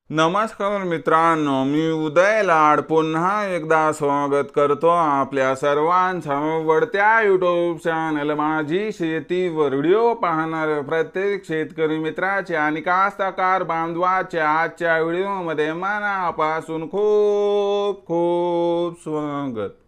नमस्कार मित्रांनो, मी उदय लाड पुन्हा एकदा स्वागत करतो आपल्या सर्वांच्या आवडत्या यूट्यूब चॅनल माझी शेती वर व्हिडिओ पाहणाऱ्या प्रत्येक शेतकरी मित्राचे आणि कास्तकार बांधवाचे आजच्या व्हिडिओमध्ये मनापासून खूप खूप स्वागत।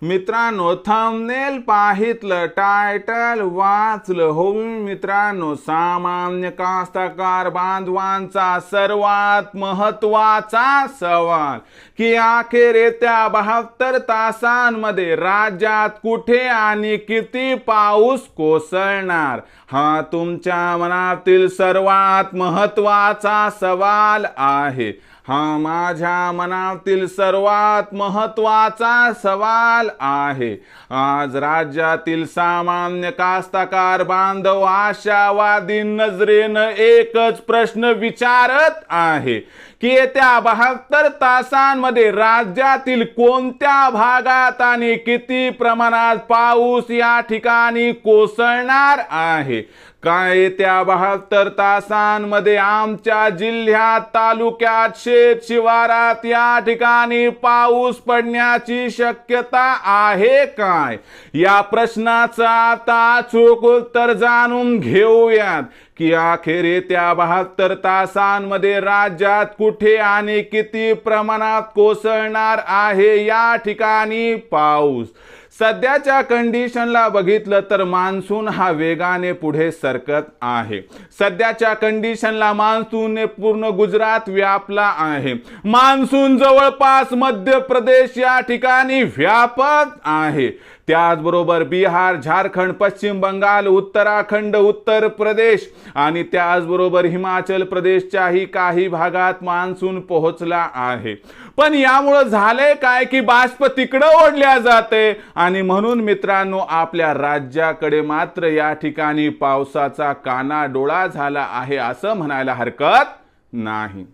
मित्रांनो, थंबनेल पाहितलं, टायटल वाचलं हो मित्रांनो, सामान्य कास्तकार बांधवांचा सर्वात महत्त्वाचा सवाल की अखेर येत्या 72 तासांमध्ये राज्यात कुठे आणि किती पाऊस कोसळणार, हा तुमच्या मनातील सर्वात महत्त्वाचा सवाल आहे। हा माझ्या मनातील सर्वात महत्त्वाचा सवाल आहे। आज राज्यातील सामान्य कास्तकार बांधव आशावादी नजरेनं एकच प्रश्न विचारत आहे की येत्या 72 तासांमध्ये राज्यातील कोणत्या भागात आणि किती प्रमाणात पाऊस या ठिकाणी कोसळणार आहे। काय येत्या 72 तासांमध्ये आमच्या जिल्ह्यात, तालुक्यात, शेत शिवारात या ठिकाणी पाऊस पडण्याची शक्यता आहे काय, या प्रश्नाचं आता अचूक उत्तर जाणून घेऊयात की अखेर येत्या 72 तासांमध्ये राज्यात कुठे आणि किती प्रमाणात कोसळणार आहे या ठिकाणी पाऊस। सध्याच्या कंडिशनला बघितलं तर मान्सून हा वेगाने पुढे सरकत आहे। सध्याच्या कंडिशनला मान्सूनने पूर्ण गुजरात व्यापला आहे। मान्सून जवळपास मध्य प्रदेश या ठिकाणी व्यापत आहे। त्याचबरोबर बिहार, झारखंड, पश्चिम बंगाल, उत्तराखंड, उत्तर प्रदेश आणि त्याचबरोबर हिमाचल प्रदेशच्याही काही भागात मान्सून पोहोचला आहे। पण यामुळे झाले काय की बाष्प तिकडे ओढल्या जाते आणि म्हणून मित्रांनो आपल्या राज्याकडे मात्र या ठिकाणी पावसाचा कानाडोळा झाला आहे असं म्हणायला हरकत नाही।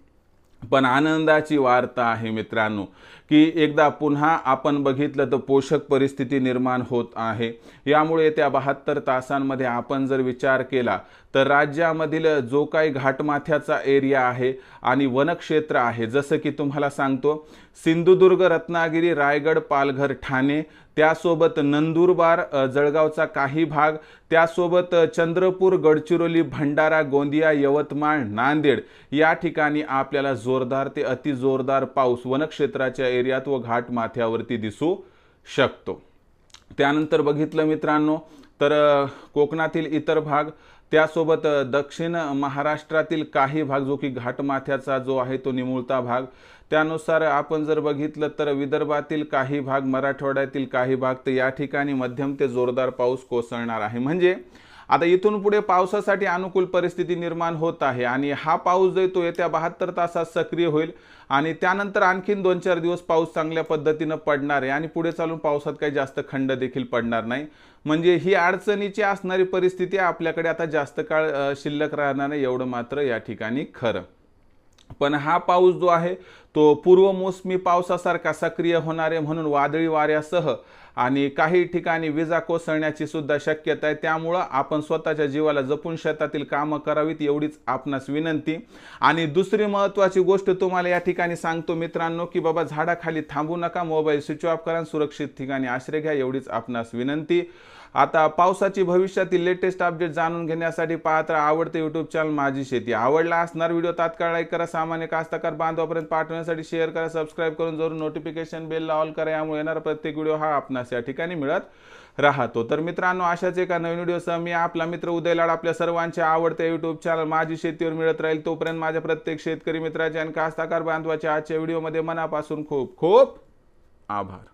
पण आनंदाची वार्ता आहे मित्रांनो की एकदा पुन्हा आपण बघितलं तर पोषक परिस्थिती निर्माण होत आहे। यामुळे त्या 72 तासांमध्ये आपण जर विचार केला तर राज्यामधील जो काही घाटमाथ्याचा एरिया आहे आणि वनक्षेत्र आहे, जसं की तुम्हाला सांगतो सिंधुदुर्ग, रत्नागिरी, रायगड, पालघर, ठाणे, त्यासोबत नंदुरबार, जळगावचा काही भाग, त्यासोबत चंद्रपूर, गडचिरोली, भंडारा, गोंदिया, यवतमाळ, नांदेड या ठिकाणी आपल्याला जोरदार ते अति जोरदार पाऊस वनक्षेत्राच्या एरियात व घाटमाथ्यावरती दिसू शकतो। त्यानंतर बघितलं मित्रांनो तर कोकणातील इतर भाग, त्यासोबत दक्षिण महाराष्ट्रातील काही भाग जो की घाटमाथ्याचा जो आहे तो निमुळता भाग, त्यानुसार आपण जर बघितलं तर विदर्भातील काही भाग, मराठवाड्यातील काही भाग, तर या ठिकाणी मध्यम ते जोरदार पाऊस कोसळणार आहे। म्हणजे आता इथून पुढे पावसासाठी अनुकूल परिस्थिती निर्माण होत आहे आणि हा पाऊस जो तो येत्या 72 तासात सक्रिय होईल आणि त्यानंतर आणखीन 2-4 दिवस पाऊस चांगल्या पद्धतीने पडणार आहे आणि पुढे चालून पावसात काही जास्त खंड देखील पडणार नाही। म्हणजे ही अडचणीची असणारी परिस्थिती आपल्याकडे आता जास्त काळ शिल्लक राहणार नाही, एवढं मात्र या ठिकाणी खरं। पण हा पाऊस जो आहे तो पूर्व मोसमी पावसासारखा सक्रिय होणार आहे, म्हणून वादळी वाऱ्यासह आणि काही ठिकाणी विजा कोसळण्याची सुद्धा शक्यता आहे। त्यामुळे आपण स्वतःच्या जीवाला जपून शेतातील कामं करावीत एवढीच आपणास विनंती। आणि दुसरी महत्त्वाची गोष्ट तुम्हाला या ठिकाणी सांगतो मित्रांनो की बाबा झाडाखाली थांबू नका, मोबाईल स्विच ऑफ करा, सुरक्षित ठिकाणी आश्रय घ्या एवढीच आपणास विनंती। आता पावसाची भविष्यातील लेटेस्ट अपडेट जाणून घेण्यासाठी पाहत राहा आवडते यूट्यूब चॅनल माझी शेती। आवडला असणार व्हिडिओ तात्काळ लाईक करा, सामान्य कास्तकार बांधवापर्यंत पाठवण्यासाठी शेअर करा, सबस्क्राईब करून जरूर नोटिफिकेशन बेल ऑल करा, यामुळे येणारा प्रत्येक व्हिडिओ हा आपणास या ठिकाणी मिळत राहतो। तर मित्रांनो अशाच एका नवीन व्हिडिओसह मी आपला मित्र उदय लाड आपल्या सर्वांच्या आवडते यूट्यूब चॅनल माझी शेतीवर मिळत राहील। तोपर्यंत माझ्या प्रत्येक शेतकरी मित्राचे आणि कास्तकार बांधवाच्या आजच्या व्हिडिओमध्ये मनापासून खूप खूप आभार।